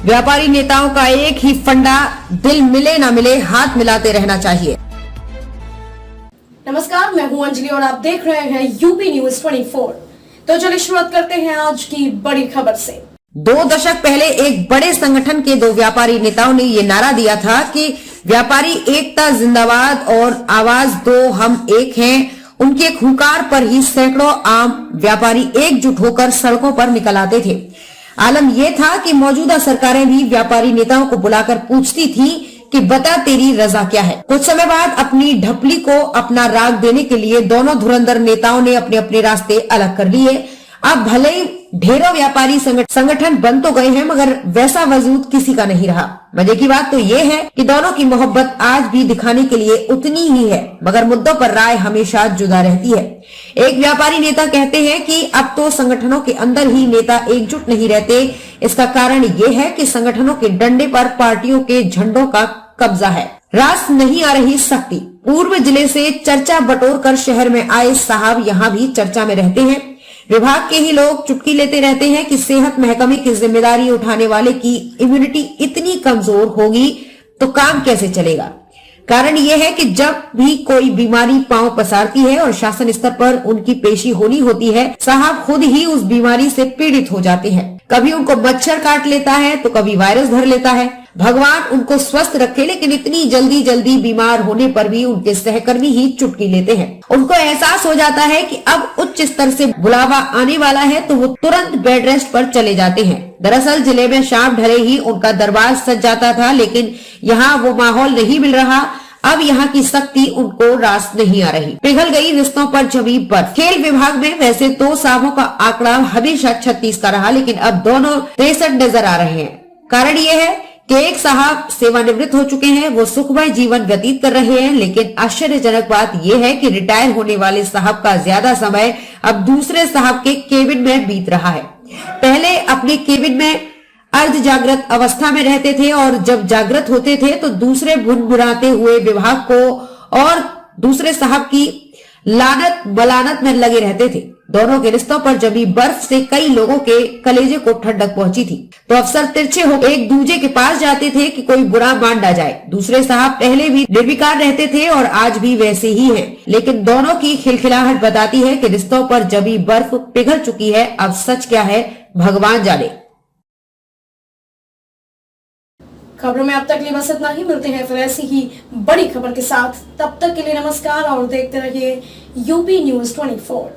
व्यापारी नेताओं का एक ही फंडा, दिल मिले ना मिले हाथ मिलाते रहना चाहिए। नमस्कार, मैं हूं अंजलि और आप देख रहे हैं यूपी न्यूज 24। तो चलिए शुरुआत करते हैं आज की बड़ी खबर से। 2 दशक पहले एक बड़े संगठन के 2 व्यापारी नेताओं ने ये नारा दिया था कि व्यापारी एकता जिंदाबाद और आवाज दो हम एक हैं। उनके हुंकार पर ही सैकड़ों आम व्यापारी एकजुट होकर सड़कों पर निकल आते थे। आलम यह था कि मौजूदा सरकारें भी व्यापारी नेताओं को बुलाकर पूछती थी कि बता तेरी रजा क्या है। कुछ समय बाद अपनी ढपली को अपना राग देने के लिए दोनों धुरंधर नेताओं ने अपने अपने रास्ते अलग कर लिए। अब भले ही ढेरों व्यापारी संगठन बन तो गए हैं, मगर वैसा वजूद किसी का नहीं रहा। मजे की बात तो ये है कि दोनों की मोहब्बत आज भी दिखाने के लिए उतनी ही है, मगर मुद्दों पर राय हमेशा जुदा रहती है। एक व्यापारी नेता कहते हैं कि अब तो संगठनों के अंदर ही नेता एकजुट नहीं रहते। इसका कारण ये है कि संगठनों के डंडे पर पार्टियों के झंडों का कब्जा है। रास नहीं आ रही सख्ती। पूर्व जिले से चर्चा बटोर कर शहर में आए साहब यहाँ भी चर्चा में रहते हैं। विभाग के ही लोग चुटकी लेते रहते हैं कि सेहत महकमे की जिम्मेदारी उठाने वाले की इम्यूनिटी इतनी कमजोर होगी तो काम कैसे चलेगा। कारण यह है कि जब भी कोई बीमारी पांव पसारती है और शासन स्तर पर उनकी पेशी होनी होती है, साहब खुद ही उस बीमारी से पीड़ित हो जाते हैं। कभी उनको मच्छर काट लेता है तो कभी वायरस धर लेता है। भगवान उनको स्वस्थ रखे, लेकिन इतनी जल्दी बीमार होने पर भी उनके सहकर्मी ही चुटकी लेते हैं। उनको एहसास हो जाता है कि अब उच्च स्तर से बुलावा आने वाला है तो वो तुरंत बेड रेस्ट पर चले जाते हैं। दरअसल जिले में शाम ढले ही उनका दरबार सज जाता था, लेकिन यहाँ वो माहौल नहीं मिल रहा। अब यहाँ की सख्ती उनको रास नहीं आ रही। पिघल गई रिश्तों पर जमी बर्फ। खेल विभाग में वैसे तो साहबों का आंकड़ा हमेशा 36 का रहा, लेकिन अब दोनों 63 नजर आ रहे हैं। कारण ये है कि एक साहब सेवानिवृत्त हो चुके हैं, वो सुखमय जीवन व्यतीत कर रहे हैं, लेकिन आश्चर्यजनक बात यह है कि रिटायर होने वाले साहब का ज्यादा समय अब दूसरे साहब के केबिन में बीत रहा है। पहले अपने केबिन में अर्ध जागृत अवस्था में रहते थे और जब जागृत होते थे तो दूसरे भुनभुनाते हुए विभाग को और दूसरे साहब की लानत मलानत में लगे रहते थे। दोनों के रिश्तों पर जमी बर्फ से कई लोगों के कलेजे को ठंडक पहुंची थी, तो अफसर तिरछे होकर एक दूसरे के पास जाते थे कि कोई बुरा मान ना जाए। दूसरे साहब पहले भी निर्विकार रहते थे और आज भी वैसे ही हैं, लेकिन दोनों की खिलखिलाहट बताती है कि रिश्तों पर जमी बर्फ पिघल चुकी है। अब सच क्या है भगवान जाने। खबरों में अब तक लिए बस इतना ही। मिलते हैं फिर ऐसी ही बड़ी खबर के साथ। तब तक के लिए नमस्कार और देखते रहिए यूपी न्यूज 24।